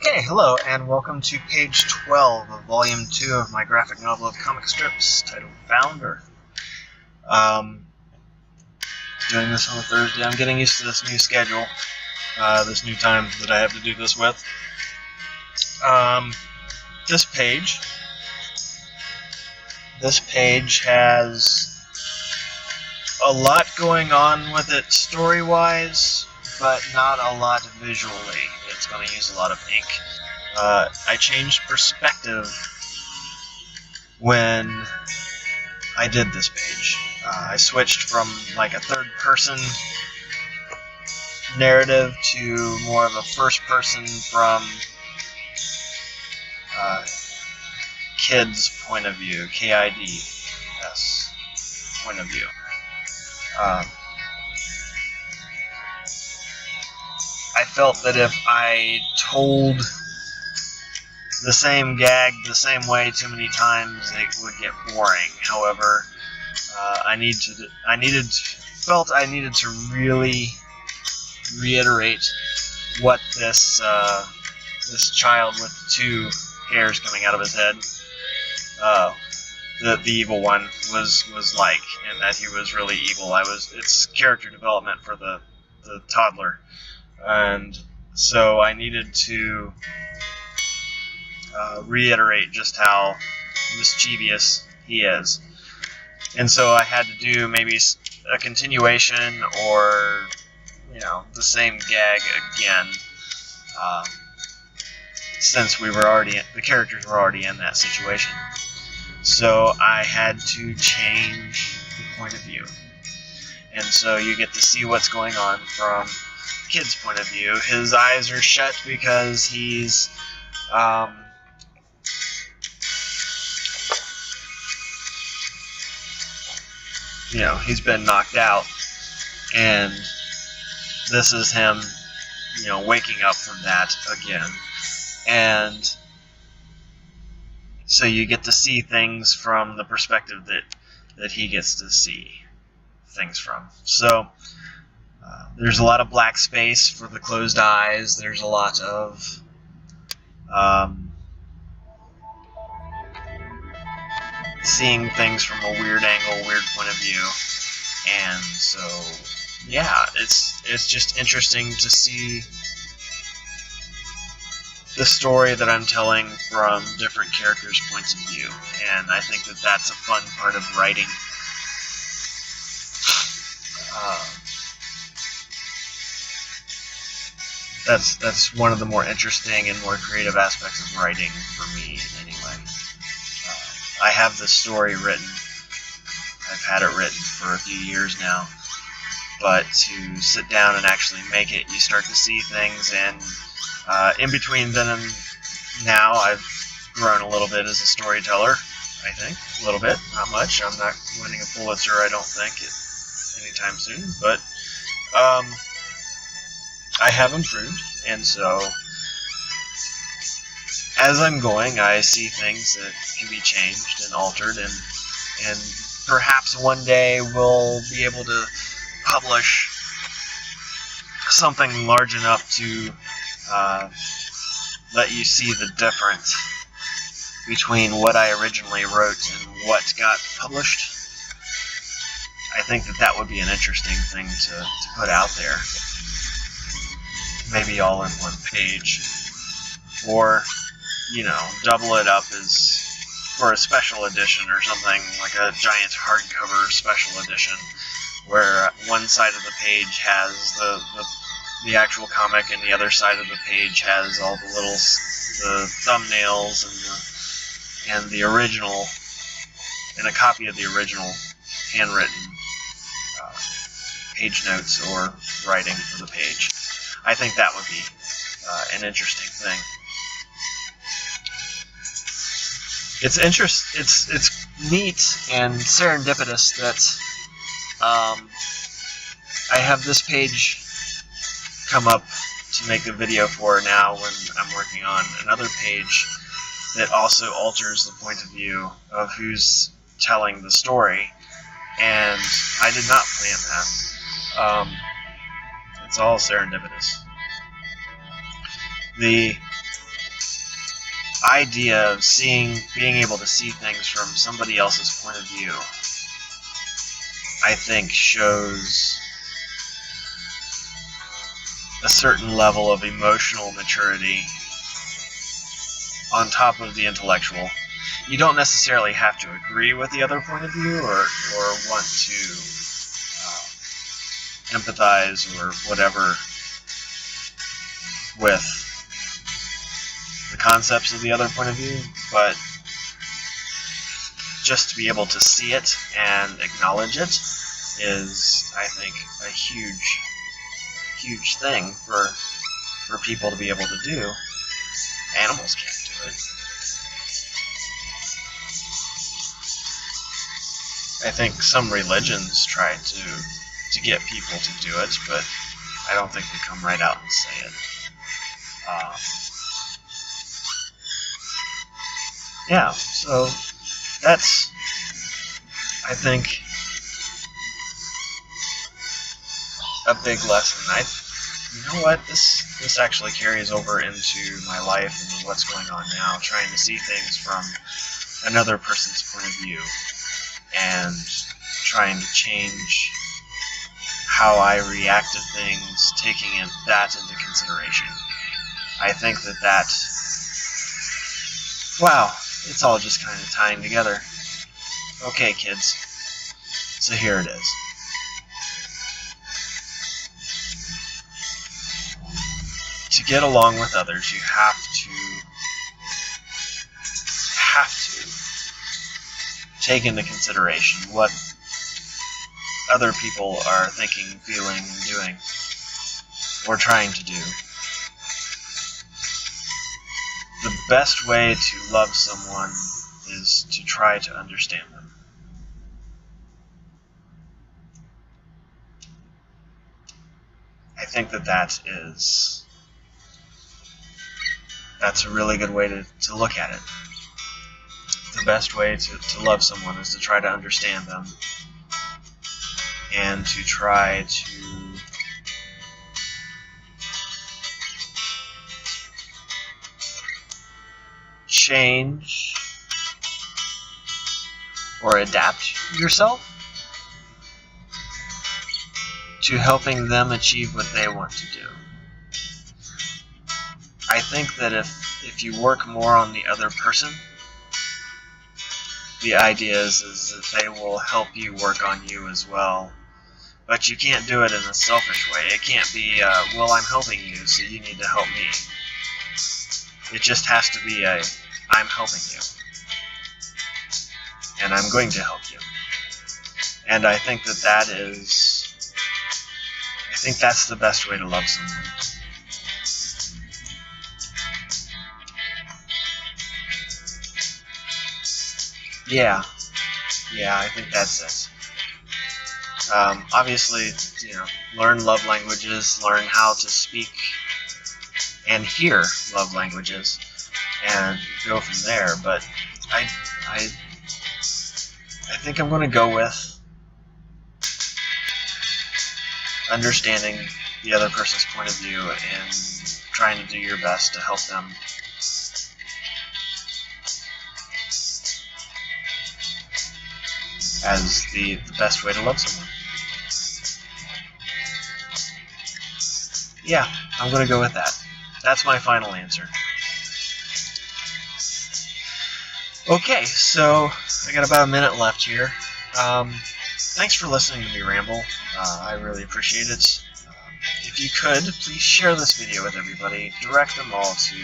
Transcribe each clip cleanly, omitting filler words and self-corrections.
Okay, hello, and welcome to page 12 of volume 2 of my graphic novel of comic strips titled Founder. Doing this on a Thursday. I'm getting used to this new schedule, this new time that I have to do this with. This page has a lot going on with it story-wise, but not a lot visually. It's going to use a lot of ink. I changed perspective when I did this page. I switched from like a third-person narrative to more of a first-person from kid's point of view, KIDS point of view. I felt that if I told the same gag the same way too many times, it would get boring. However, I felt I needed to really reiterate what this child with two hairs coming out of his head, the evil one, was like, and that he was really evil. It's character development for the toddler, and so I needed to reiterate just how mischievous he is. And so I had to do maybe a continuation or, the same gag again, since the characters were already in that situation. So I had to change the point of view. And so you get to see what's going on from the kid's point of view. His eyes are shut because he's he's been knocked out, and this is him, waking up from that again. And so you get to see things from the perspective that he gets to see things from. So there's a lot of black space for the closed eyes. There's a lot of seeing things from a weird angle, weird point of view. And so, yeah, it's just interesting to see the story that I'm telling from different characters' points of view. And I think that that's a fun part of writing. That's one of the more interesting and more creative aspects of writing for me, anyway. I have this story written. I've had it written for a few years now. But to sit down and actually make it, you start to see things, and in between then and now, I've grown a little bit as a storyteller, I think. A little bit, not much. I'm not winning a Pulitzer, I don't think, anytime soon. But I have improved, and so as I'm going, I see things that can be changed and altered, and perhaps one day we'll be able to publish something large enough to let you see the difference between what I originally wrote and what got published. I think that would be an interesting thing to put out there. Maybe all in one page. Or, double it up as for a special edition or something, like a giant hardcover special edition, where one side of the page has the actual comic, and the other side of the page has all the thumbnails and the original, and a copy of the original handwritten page notes or writing for the page. I think that would be an interesting thing. It's neat and serendipitous that I have this page come up to make a video for now when I'm working on another page that also alters the point of view of who's telling the story, and I did not plan that. It's all serendipitous. The idea of being able to see things from somebody else's point of view, I think shows a certain level of emotional maturity on top of the intellectual. You don't necessarily have to agree with the other point of view or want to empathize or whatever with the concepts of the other point of view, but just to be able to see it and acknowledge it is, I think, a huge thing for people to be able to do. Animals can't do it. I think some religions try to get people to do it, but I don't think they come right out and say it. Yeah, so that's, I think, a big lesson. You know what? This actually carries over into my life and what's going on now, trying to see things from another person's point of view and trying to change how I react to things, taking that into consideration. I think that wow, it's all just kind of tying together. Okay, kids, so here it is. To get along with others, you have to take into consideration what other people are thinking, feeling, and doing, or trying to do. The best way to love someone is to try to understand them. I think that's a really good way to look at it. The best way to love someone is to try to understand them and to try to change or adapt yourself to helping them achieve what they want to do. I think that if you work more on the other person, the idea is that they will help you work on you as well. But you can't do it in a selfish way. It can't be, well, I'm helping you, so you need to help me. It just has to be I'm helping you. And I'm going to help you. And I think that's the best way to love someone. Yeah, I think that's it. Obviously, learn love languages, learn how to speak and hear love languages, and go from there. But I think I'm going to go with understanding the other person's point of view and trying to do your best to help them. As the best way to love someone. Yeah, I'm going to go with that. That's my final answer. Okay, so I got about a minute left here. Thanks for listening to me ramble. I really appreciate it. If you could, please share this video with everybody. Direct them all to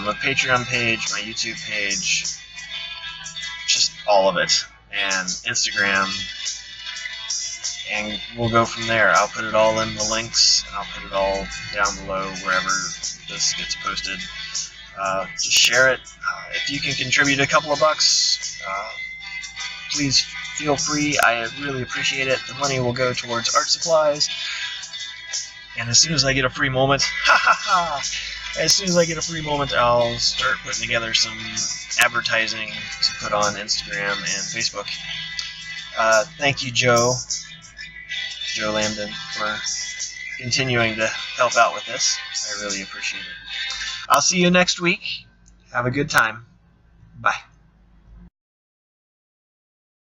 my Patreon page, my YouTube page, just all of it. And Instagram, and we'll go from there. I'll put it all in the links, and I'll put it all down below wherever this gets posted. Just share it. If you can contribute a couple of bucks, please feel free. I really appreciate it. The money will go towards art supplies. And as soon as I get a free moment, as soon as I get a free moment, I'll start putting together some advertising to put on Instagram and Facebook. Thank you, Joe Lambden, for continuing to help out with this. I really appreciate it. I'll see you next week. Have a good time. Bye.